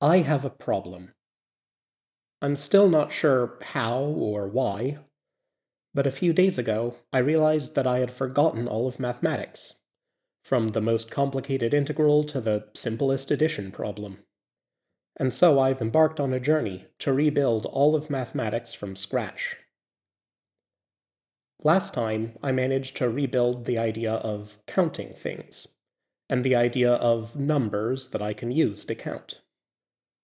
I have a problem. I'm still not sure how or why, but a few days ago I realized that I had forgotten all of mathematics, from the most complicated integral to the simplest addition problem. And so I've embarked on a journey to rebuild all of mathematics from scratch. Last time, I managed to rebuild the idea of counting things, and the idea of numbers that I can use to count.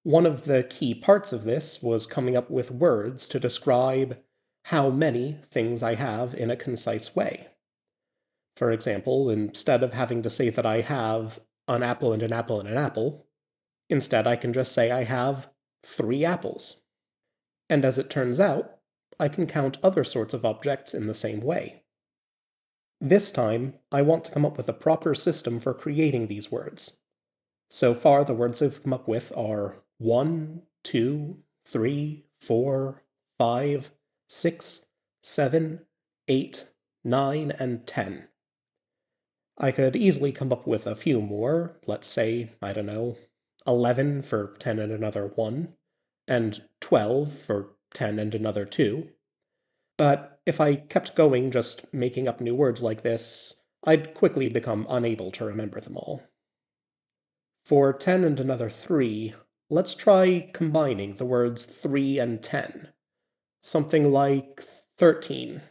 One of the key parts of this was coming up with words to describe how many things I have in a concise way. For example, instead of having to say that I have an apple and an apple and an apple, instead I can just say I have 3 apples. And as it turns out, I can count other sorts of objects in the same way. This time, I want to come up with a proper system for creating these words. So far, the words I've come up with are 1, 2, 3, 4, 5, 6, 7, 8, 9, and 10. I could easily come up with a few more, let's say, I don't know, 11 for 10 and another 1, and 12 for 10 and another 2. But if I kept going just making up new words like this, I'd quickly become unable to remember them all. For 10 and another 3, let's try combining the words 3 and 10. Something like 13.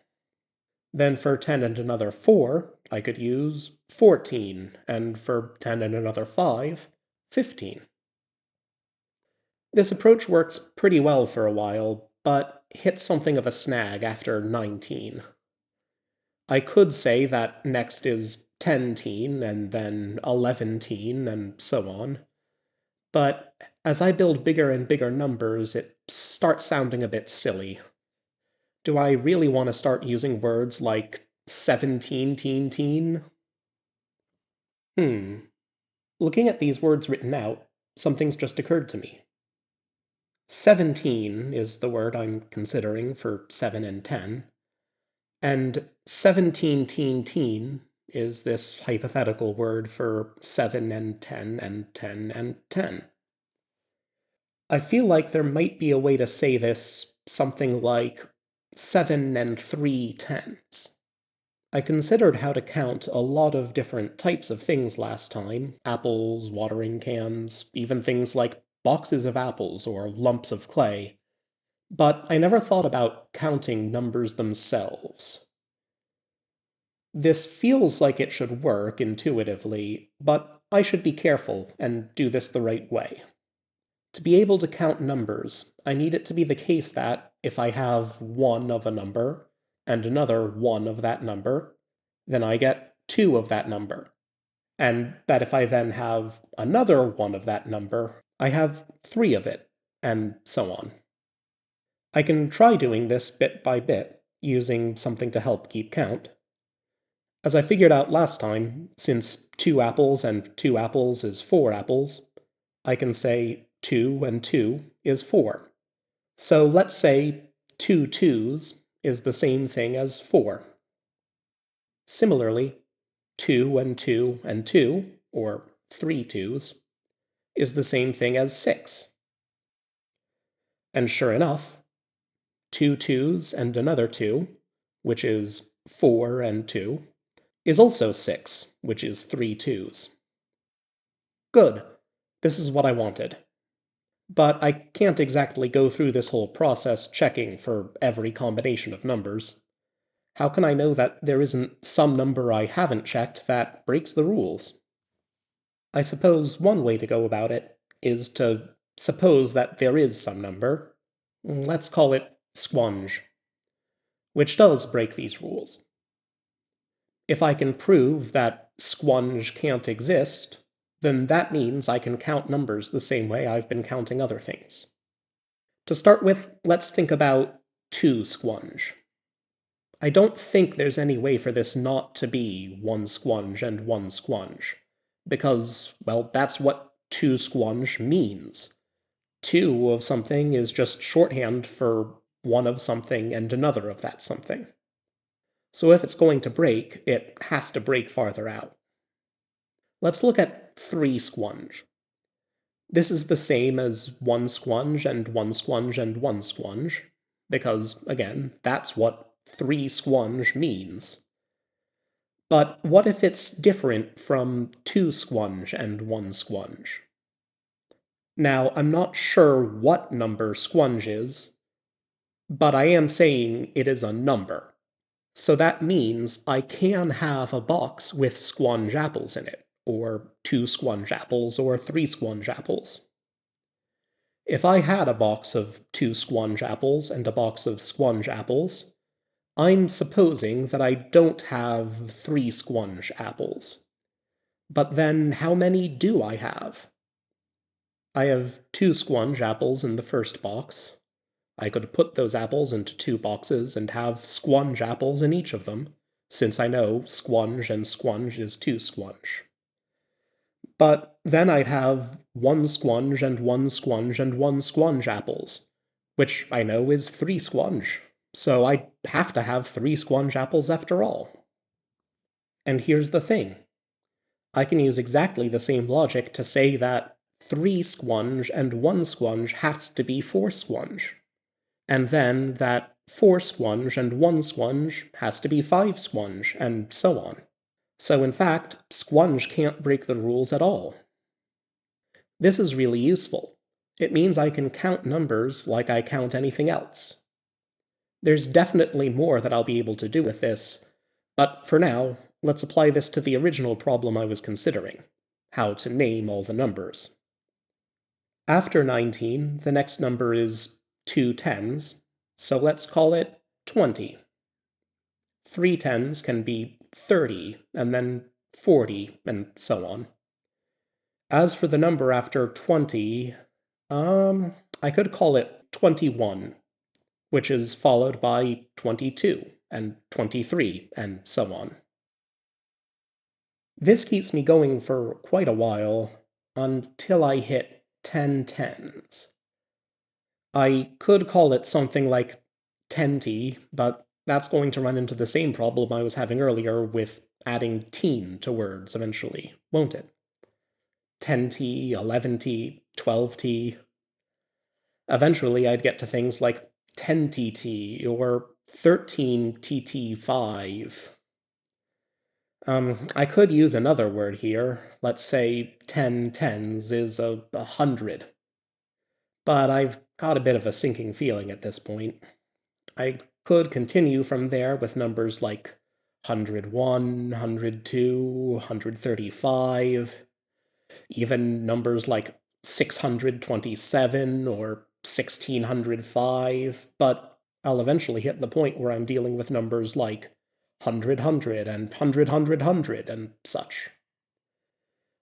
Then for 10 and another 4, I could use 14, and for 10 and another 5, 15. This approach works pretty well for a while, but hits something of a snag after 19. I could say that next is 10-teen, and then 11-teen, and so on. But as I build bigger and bigger numbers, it starts sounding a bit silly. Do I really want to start using words like 17-teen-teen? Looking at these words written out, something's just occurred to me. 17 is the word I'm considering for 7 and 10, and 17-teen-teen is this hypothetical word for 7 and 10 and 10 and 10. I feel like there might be a way to say this something like 7 and 3 10s. I considered how to count a lot of different types of things last time: apples, watering cans, even things like boxes of apples or lumps of clay, but I never thought about counting numbers themselves. This feels like it should work intuitively, but I should be careful and do this the right way. To be able to count numbers, I need it to be the case that if I have 1 of a number and another 1 of that number, then I get 2 of that number. And that if I then have another 1 of that number, I have 3 of it, and so on. I can try doing this bit by bit, using something to help keep count. As I figured out last time, since 2 apples and 2 apples is 4 apples, I can say 2 and 2 is 4. So let's say 2 2s is the same thing as 4. Similarly, 2 and 2 and 2, or 3 2s, is the same thing as 6. And sure enough, 2 2s and another 2, which is 4 and 2, is also 6, which is 3 2s. Good. This is what I wanted. But I can't exactly go through this whole process checking for every combination of numbers. How can I know that there isn't some number I haven't checked that breaks the rules? I suppose one way to go about it is to suppose that there is some number, let's call it squange, which does break these rules. If I can prove that squange can't exist, then that means I can count numbers the same way I've been counting other things. To start with, let's think about 2 squange. I don't think there's any way for this not to be 1 squange and 1 squange, because, well, that's what 2 squange means. 2 of something is just shorthand for 1 of something and another of that something. So if it's going to break, it has to break farther out. Let's look at 3 squange. This is the same as one squunge and one squunge and one squunge, because, again, that's what three squunge means. But what if it's different from two squunge and one squunge? Now, I'm not sure what number squunge is, but I am saying it is a number. So that means I can have a box with squunge apples in it, or two squunge apples, or three squunge apples. If I had a box of two squunge apples and a box of squunge apples, I'm supposing that I don't have three squunge apples. But then how many do I have? I have two squunge apples in the first box. I could put those apples into two boxes and have squunge apples in each of them, since I know squunge and squunge is two squunge. But then I'd have one squunge and one squunge and one squunge apples, which I know is three squunge, so I have to have three squunge apples after all. And here's the thing. I can use exactly the same logic to say that three squunge and one squunge has to be four squunge, and then that four squunge and one squunge has to be five squunge, and so on. So in fact, squunge can't break the rules at all. This is really useful. It means I can count numbers like I count anything else. There's definitely more that I'll be able to do with this, but for now, let's apply this to the original problem I was considering: how to name all the numbers. After 19, the next number is two tens, so let's call it 20. Three tens can be 30, and then 40, and so on. As for the number after 20, I could call it 21, which is followed by 22, and 23, and so on. This keeps me going for quite a while, until I hit 10 tens. I could call it something like tenty, but that's going to run into the same problem I was having earlier with adding teen to words eventually, won't it? 10t, 11t, 12t. Eventually I'd get to things like 10tt or 13tt5. I could use another word here. Let's say 10 tens is 100. But I've got a bit of a sinking feeling at this point. I could continue from there with numbers like 101, 102, 135, even numbers like 627 or 1605, but I'll eventually hit the point where I'm dealing with numbers like 100, 100, and 100, 100, 100, and such.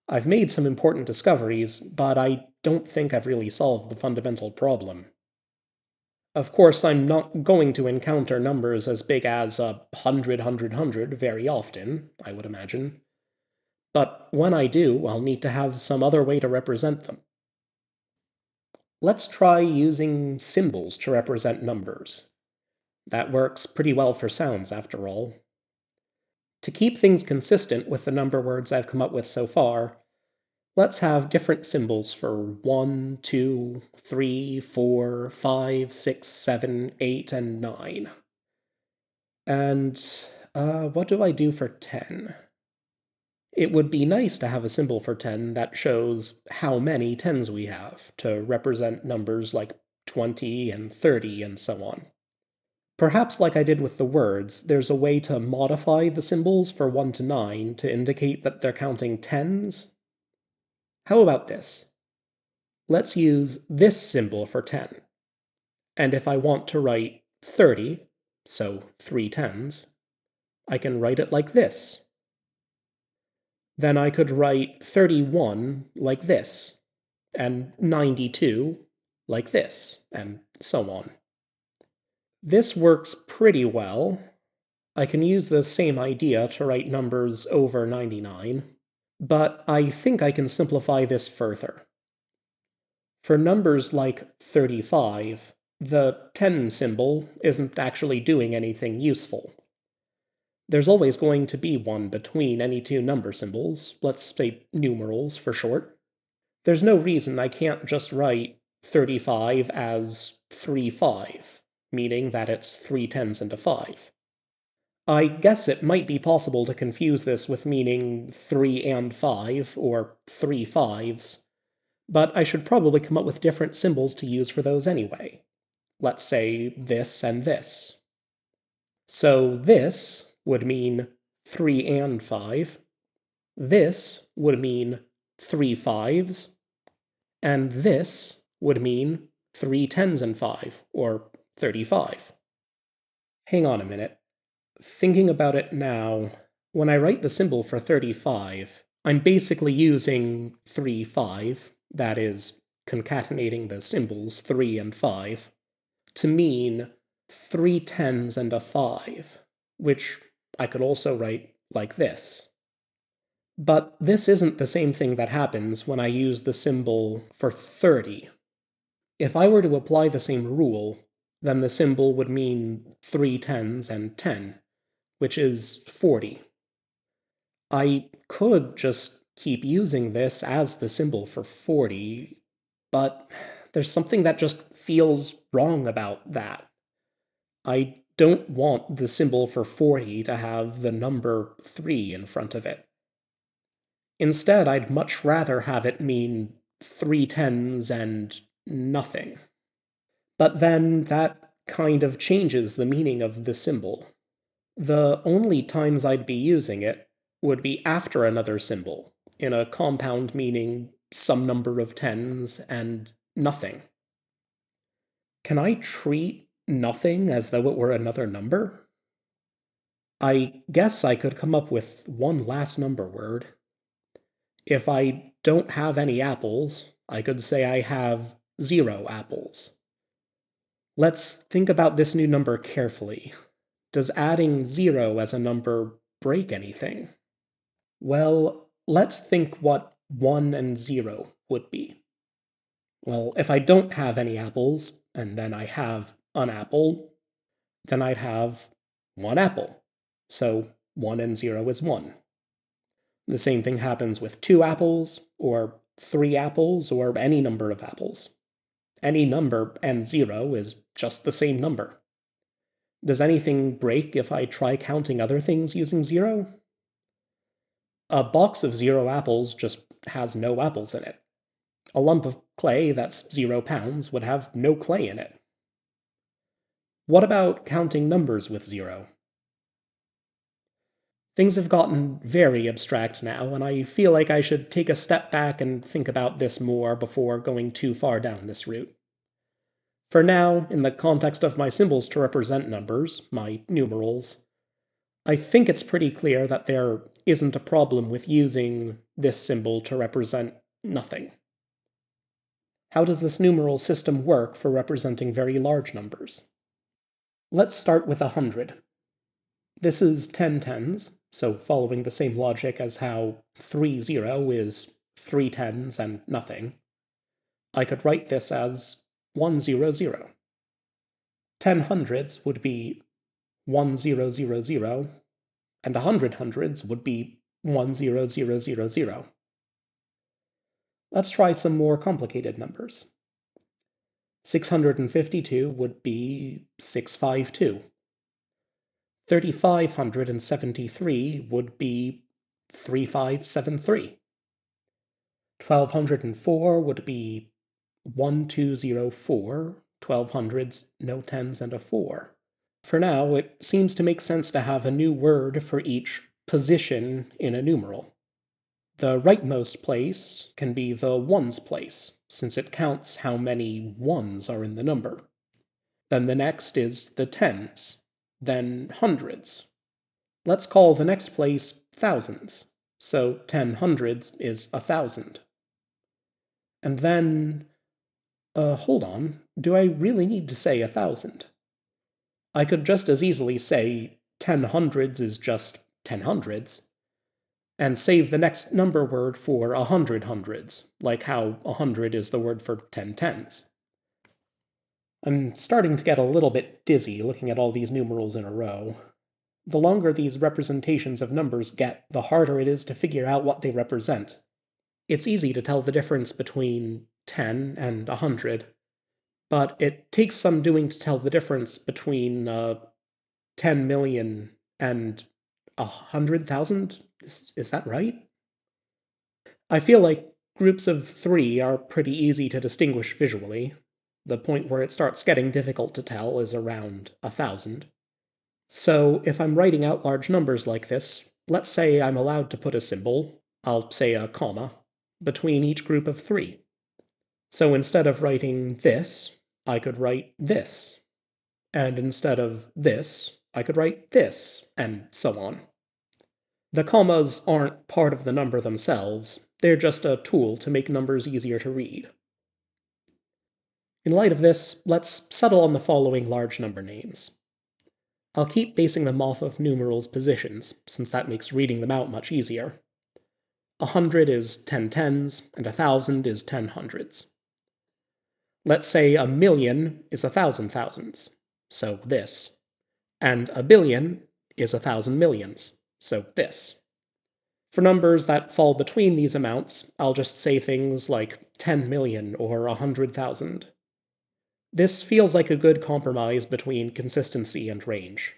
I've made some important discoveries, but I don't think I've really solved the fundamental problem. Of course, I'm not going to encounter numbers as big as 100, 100, 100 very often, I would imagine. But when I do, I'll need to have some other way to represent them. Let's try using symbols to represent numbers. That works pretty well for sounds, after all. To keep things consistent with the number words I've come up with so far, let's have different symbols for 1, 2, 3, 4, 5, 6, 7, 8, and 9. And what do I do for 10? It would be nice to have a symbol for 10 that shows how many tens we have, to represent numbers like 20 and 30 and so on. Perhaps like I did with the words, there's a way to modify the symbols for 1 to 9 to indicate that they're counting tens? How about this? Let's use this symbol for 10. And if I want to write 30, so 3 tens, I can write it like this. Then I could write 31 like this, and 92 like this, and so on. This works pretty well. I can use the same idea to write numbers over 99, but I think I can simplify this further. For numbers like 35, the 10 symbol isn't actually doing anything useful. There's always going to be one between any two number symbols, let's say numerals for short. There's no reason I can't just write 35 as 3-5, meaning that it's 3 tens and a 5. I guess it might be possible to confuse this with meaning 3 and 5, or 3 5s, but I should probably come up with different symbols to use for those anyway. Let's say this and this. So this would mean 3 and 5, this would mean 3 5s, and this would mean 3 tens and 5, or 35. Hang on a minute. Thinking about it now, when I write the symbol for 35, I'm basically using 3 5, that is, concatenating the symbols 3 and 5, to mean 3 tens and a 5, which I could also write like this. But this isn't the same thing that happens when I use the symbol for 30. If I were to apply the same rule, then the symbol would mean 3 tens and 10, which is 40. I could just keep using this as the symbol for 40, but there's something that just feels wrong about that. I don't want the symbol for 40 to have the number 3 in front of it. Instead, I'd much rather have it mean 3 tens and nothing. But then that kind of changes the meaning of the symbol. The only times I'd be using it would be after another symbol, in a compound meaning some number of tens and nothing. Can I treat nothing as though it were another number? I guess I could come up with one last number word. If I don't have any apples, I could say I have 0 apples. Let's think about this new number carefully. Does adding 0 as a number break anything? Well, let's think what 1 and 0 would be. Well, if I don't have any apples, and then I have an apple, then I'd have 1 apple. So 1 and 0 is 1. The same thing happens with 2 apples, or 3 apples, or any number of apples. Any number and 0 is just the same number. Does anything break if I try counting other things using 0? A box of 0 apples just has no apples in it. A lump of clay that's 0 pounds would have no clay in it. What about counting numbers with 0? Things have gotten very abstract now, and I feel like I should take a step back and think about this more before going too far down this route. For now, in the context of my symbols to represent numbers, my numerals, I think it's pretty clear that there isn't a problem with using this symbol to represent nothing. How does this numeral system work for representing very large numbers? Let's start with 100. This is 10 tens, so following the same logic as how 30 is 3 tens and nothing, I could write this as 100. 10 hundreds would be 1000, and 100 hundreds would be 10000. Let's try some more complicated numbers. 652 would be 652. 3573 would be 3573. 1204 would be 1204. 1200s, no tens and a 4. For now, it seems to make sense to have a new word for each position in a numeral. The rightmost place can be the ones place, since it counts how many ones are in the number. Then the next is the tens, then hundreds. Let's call the next place thousands, so 10 hundreds is 1,000. And then, hold on, do I really need to say 1,000? I could just as easily say 10 hundreds is just 10 hundreds, and save the next number word for 100 hundreds, like how 100 is the word for 10 tens. I'm starting to get a little bit dizzy looking at all these numerals in a row. The longer these representations of numbers get, the harder it is to figure out what they represent. It's easy to tell the difference between 10 and 100, but it takes some doing to tell the difference between 10 million and 100,000. Is that right? I feel like groups of three are pretty easy to distinguish visually. The point where it starts getting difficult to tell is around 1,000. So if I'm writing out large numbers like this, let's say I'm allowed to put a symbol, I'll say a comma, between each group of three. So instead of writing this, I could write this. And instead of this, I could write this, and so on. The commas aren't part of the number themselves, they're just a tool to make numbers easier to read. In light of this, let's settle on the following large number names. I'll keep basing them off of numerals' positions, since that makes reading them out much easier. 100 is 10 tens, and 1,000 is 10 hundreds. Let's say a million is 1,000 thousands, so this. And a billion is 1,000 millions, so this. For numbers that fall between these amounts, I'll just say things like 10 million or 100,000. This feels like a good compromise between consistency and range.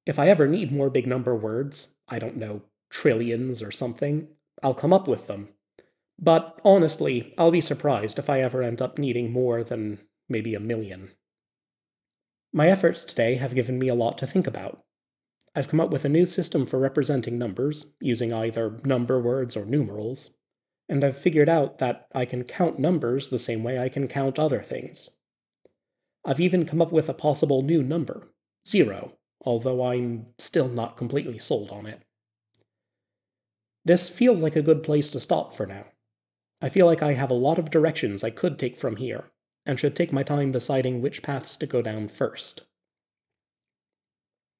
If I ever need more big number words, I don't know, trillions or something, I'll come up with them. But honestly, I'll be surprised if I ever end up needing more than maybe a million. My efforts today have given me a lot to think about. I've come up with a new system for representing numbers, using either number words or numerals, and I've figured out that I can count numbers the same way I can count other things. I've even come up with a possible new number, 0, although I'm still not completely sold on it. This feels like a good place to stop for now. I feel like I have a lot of directions I could take from here, and should take my time deciding which paths to go down first.